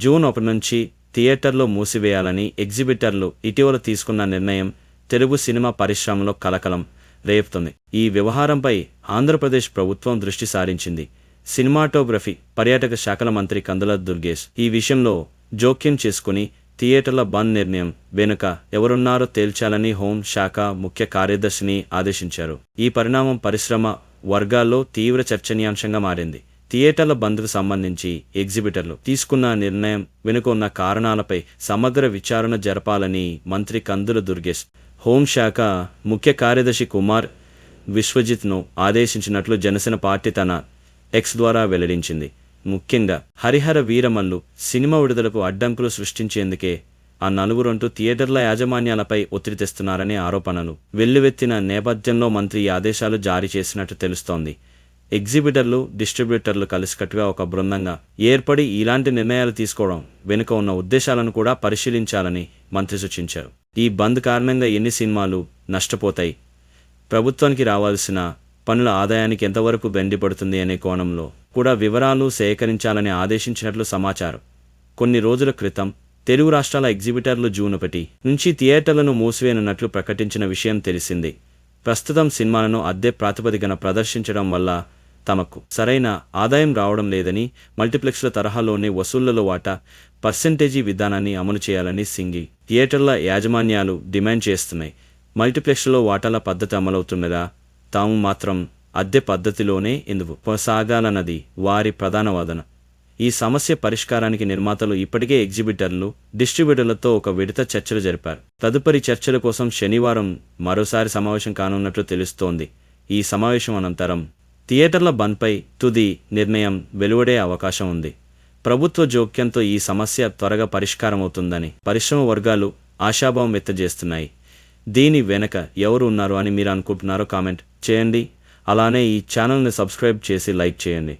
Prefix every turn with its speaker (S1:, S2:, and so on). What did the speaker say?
S1: June 1 నుంచి థియేటర్లు మూసివేయాలని ఎగ్జిబిటర్లు ఇటీవల తీసుకున్న నిర్ణయం తెలుగు సినిమా పరిశ్రమలో కలకలం రేపుతుంది. ఈ వ్యవహారంపై ఆంధ్రప్రదేశ్ ప్రభుత్వం దృష్టి సారించింది. సినిమాటోగ్రఫీ, పర్యాటక శాఖల మంత్రి కందుల దుర్గేష్ ఈ విషయంలో జోక్యం చేసుకుని థియేటర్ల బంద్ నిర్ణయం వెనుక ఎవరున్నారో తేల్చాలని హోం శాఖ ముఖ్య కార్యదర్శిని ఆదేశించారు. ఈ పరిణామం పరిశ్రమ వర్గాల్లో తీవ్ర చర్చనీయాంశంగా మారింది. థియేటర్ల బంద్కు సంబంధించి ఎగ్జిబిటర్లు తీసుకున్న నిర్ణయం వెనుక ఉన్న కారణాలపై సమగ్ర విచారణ జరపాలని మంత్రి కందుల దుర్గేష్ హోంశాఖ ముఖ్య కార్యదర్శి కుమార్ విశ్వజిత్ను ఆదేశించినట్లు జనసేన పార్టీ తన ఎక్స్ ద్వారా వెల్లడించింది. ముఖ్యంగా హరిహర వీరమల్లు సినిమా విడుదలకు అడ్డంకులు సృష్టించేందుకే ఆ నలుగురంటూ థియేటర్ల యాజమాన్యాలపై ఒత్తిడి తెస్తున్నారనే ఆరోపణలు వెల్లువెత్తిన నేపథ్యంలో మంత్రి ఈ ఆదేశాలు జారీ చేసినట్టు తెలుస్తోంది. ఎగ్జిబిటర్లు, డిస్ట్రిబ్యూటర్లు కలిసికట్టుగా ఒక బృందంగా ఏర్పడి ఇలాంటి నిర్ణయాలు తీసుకోవడం వెనుక ఉన్న ఉద్దేశాలను కూడా పరిశీలించాలని మంత్రి సూచించారు. ఈ బంద్ కారణంగా ఎన్ని సినిమాలు నష్టపోతాయి, ప్రభుత్వానికి రావాల్సిన పనుల ఆదాయానికి ఎంతవరకు బెండిపడుతుంది అనే కోణంలో కూడా వివరాలు సేకరించాలని ఆదేశించినట్లు సమాచారం. కొన్ని రోజుల క్రితం తెలుగు రాష్ట్రాల ఎగ్జిబిటర్లు జూన్ 1 నుంచి థియేటర్లను మూసివేయనున్నట్లు ప్రకటించిన విషయం తెలిసిందే. ప్రస్తుతం సినిమాలను అద్దె ప్రాతిపదికన ప్రదర్శించడం వల్ల తమకు సరైన ఆదాయం రావడం లేదని, మల్టీప్లెక్స్ల తరహాలోనే వసూళ్లలో వాటా పర్సెంటేజీ విధానాన్ని అమలు చేయాలని సింగి థియేటర్ల యాజమాన్యాలు డిమాండ్ చేస్తున్నాయి. మల్టీప్లెక్స్లో వాటాల పద్ధతి అమలవుతుండగా తాము మాత్రం అద్దె పద్ధతిలోనే ఎందుకు కొనసాగాలన్నది వారి ప్రధాన వాదన. ఈ సమస్య పరిష్కారానికి నిర్మాతలు ఇప్పటికే ఎగ్జిబిటర్లు, డిస్ట్రిబ్యూటర్లతో ఒక విడత చర్చలు జరిపారు. తదుపరి చర్చల కోసం శనివారం మరోసారి సమావేశం కానున్నట్లు తెలుస్తోంది. ఈ సమావేశం అనంతరం థియేటర్ల బంద్పై తుది నిర్ణయం వెలువడే అవకాశం ఉంది. ప్రభుత్వ జోక్యంతో ఈ సమస్య త్వరగా పరిష్కారమవుతుందని పరిశ్రమ వర్గాలు ఆశాభావం వ్యక్తజేస్తున్నాయి. దీని వెనక ఎవరు ఉన్నారు అని మీరు అనుకుంటున్నారో కామెంట్ చేయండి. అలానే ఈ ఛానల్ని సబ్స్క్రైబ్ చేసి లైక్ చేయండి.